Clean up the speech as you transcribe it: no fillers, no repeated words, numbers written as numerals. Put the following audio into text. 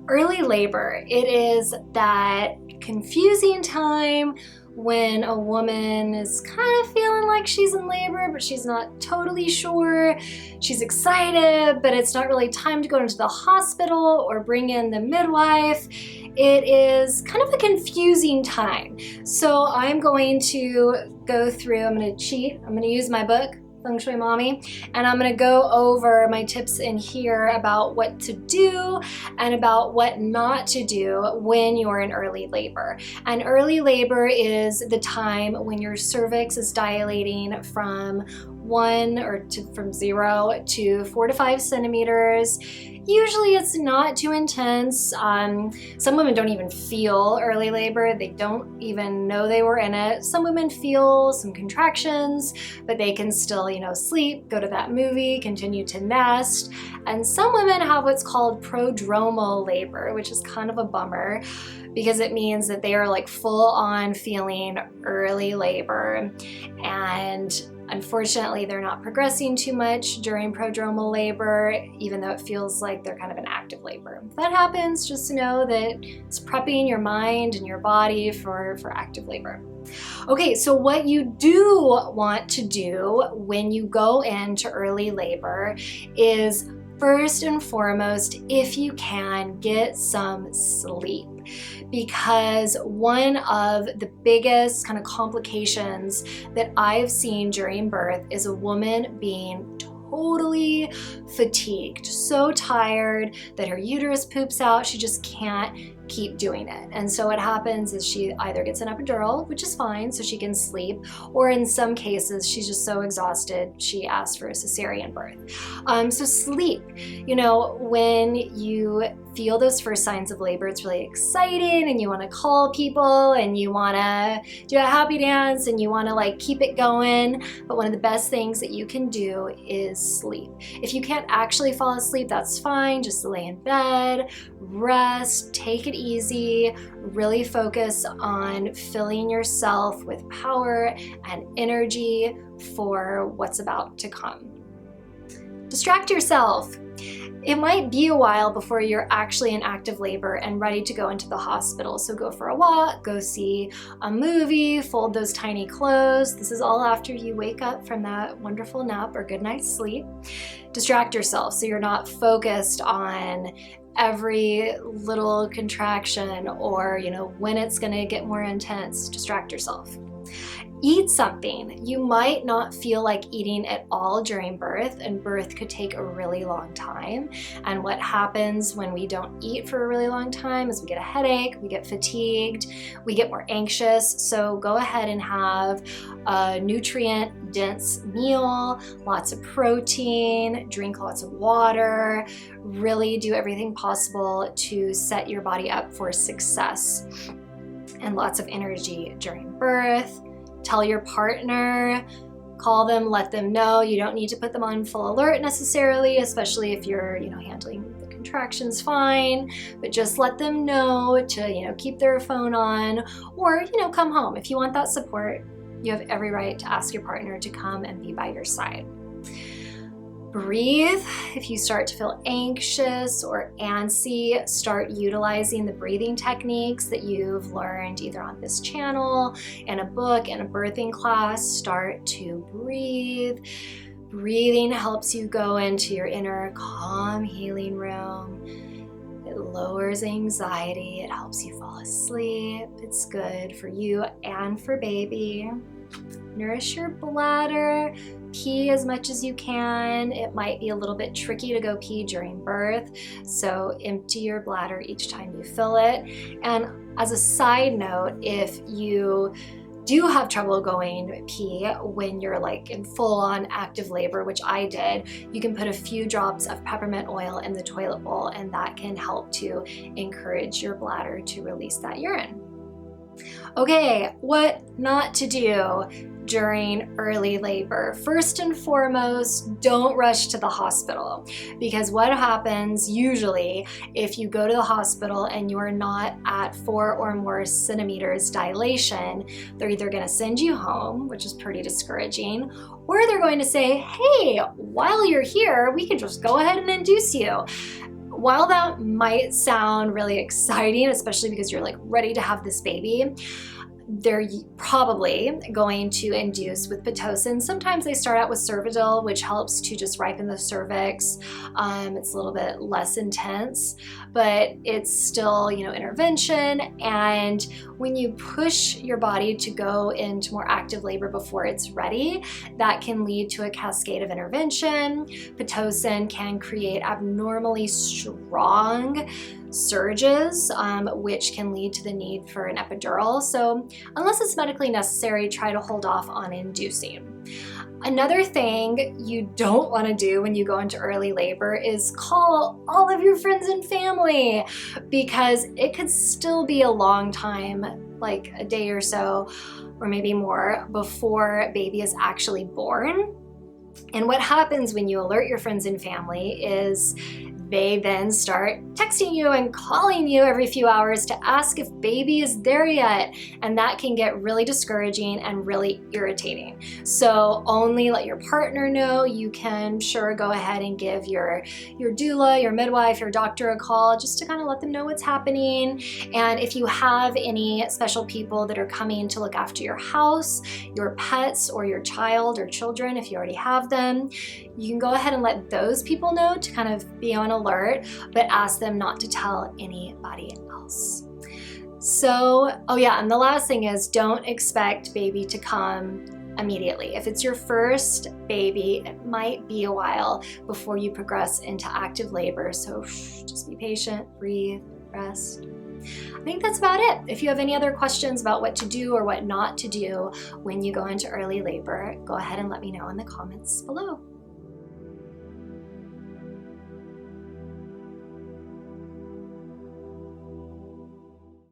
Early labor, it is that confusing time when a woman is kind of feeling like she's in labor, but she's not totally sure. She's excited, but it's not really time to go into the hospital or bring in the midwife. It is kind of a confusing time. So I'm going to go through, I'm going to cheat, I'm going to use my book, Feng Shui Mommy, and I'm gonna go over my tips in here about what to do and about what not to do when you're in early labor. And early labor is the time when your cervix is dilating from from 0 to 4 to 5 centimeters. Usually it's not too intense. Some women don't even feel early labor. They don't even know they were in it. Some women feel some contractions, but they can still, sleep, go to that movie, continue to nest. And some women have what's called prodromal labor, which is kind of a bummer because it means that they are like full on feeling early labor. And unfortunately, they're not progressing too much during prodromal labor, even though it feels like they're kind of in active labor. If that happens, just know that it's prepping your mind and your body for active labor. Okay, so what you do want to do when you go into early labor is first and foremost, if you can, get some sleep. Because one of the biggest kind of complications that I've seen during birth is a woman being totally fatigued, so tired that her uterus poops out, she just can't keep doing it. And so what happens is she either gets an epidural, which is fine, so she can sleep, or in some cases, she's just so exhausted, she asks for a cesarean birth. So sleep, when you feel those first signs of labor, it's really exciting and you want to call people and you want to do a happy dance and you want to keep it going. But one of the best things that you can do is sleep. If you can't actually fall asleep, that's fine. Just lay in bed, rest, take it easy, really focus on filling yourself with power and energy for what's about to come. Distract yourself. It might be a while before you're actually in active labor and ready to go into the hospital. So go for a walk, go see a movie, fold those tiny clothes. This is all after you wake up from that wonderful nap or good night's sleep. Distract yourself so you're not focused on every little contraction or, when it's gonna get more intense. Distract yourself. Eat something. You might not feel like eating at all during birth, and birth could take a really long time. And what happens when we don't eat for a really long time is we get a headache, we get fatigued, we get more anxious. So go ahead and have a nutrient-dense meal, lots of protein, drink lots of water, really do everything possible to set your body up for success and lots of energy during birth. Tell your partner, call them, let them know. You don't need to put them on full alert necessarily, especially if you're, handling the contractions fine, but just let them know to, keep their phone on or, come home. If you want that support, you have every right to ask your partner to come and be by your side. Breathe. If you start to feel anxious or antsy, start utilizing the breathing techniques that you've learned either on this channel, in a book, in a birthing class. Start to breathe. Breathing helps you go into your inner calm healing room. It lowers anxiety. It helps you fall asleep. It's good for you and for baby. Nourish your bladder. Pee as much as you can. It might be a little bit tricky to go pee during birth, so empty your bladder each time you fill it. And as a side note, if you do have trouble going pee when you're in full-on active labor, which I did, you can put a few drops of peppermint oil in the toilet bowl, and that can help to encourage your bladder to release that urine. Okay, what not to do during early labor. First and foremost, don't rush to the hospital, because what happens usually if you go to the hospital and you're not at 4 or more centimeters dilation, they're either going to send you home, which is pretty discouraging, or they're going to say, hey, while you're here, we can just go ahead and induce you. while that might sound really exciting, especially because you're like ready to have this baby, they're probably going to induce with Pitocin. Sometimes they start out with Cervidil, which helps to just ripen the cervix. It's a little bit less intense, but it's still, you know, intervention. And when you push your body to go into more active labor before it's ready, that can lead to a cascade of intervention. Pitocin can create abnormally strong surges, which can lead to the need for an epidural. So unless it's medically necessary, try to hold off on inducing. Another thing you don't want to do when you go into early labor is call all of your friends and family, because it could still be a long time, like a day or so, or maybe more, before baby is actually born. And what happens when you alert your friends and family is they then start texting you and calling you every few hours to ask if baby is there yet. And that can get really discouraging and really irritating. So only let your partner know. You can sure go ahead and give your doula, your midwife, your doctor a call just to kind of let them know what's happening. And if you have any special people that are coming to look after your house, your pets, or your child or children, if you already have them, you can go ahead and let those people know to kind of be on alert, but ask them not to tell anybody else. So, oh yeah, and the last thing is, don't expect baby to come immediately. If it's your first baby, it might be a while before you progress into active labor. So just be patient, breathe, rest. I think that's about it. If you have any other questions about what to do or what not to do when you go into early labor, go ahead and let me know in the comments below.